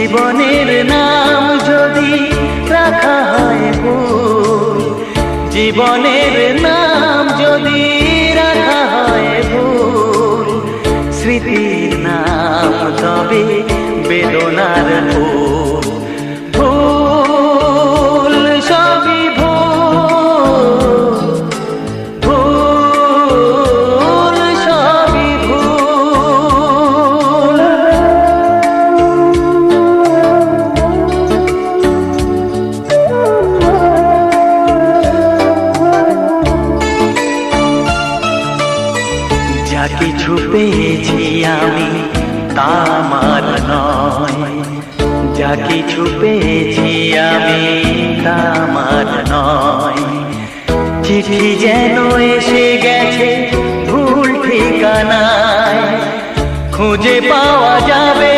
জীবনের নাম যদি রাখা হয় ভুল, জীবনের নাম যদি রাখা হয় ভুল, স্মৃতির নাম তবে বেদনার ফুল। ভুল সবই ভুল, ভুল সবই ভুল। যা কিছু পেয়েছি আমি তা আমার নয়, যা কিছু পেয়েছি আমি তা আমার নয়। চিঠি যেন এসে গেছে ভুল ঠিকানায়, খুঁজে পাওয়া যাবে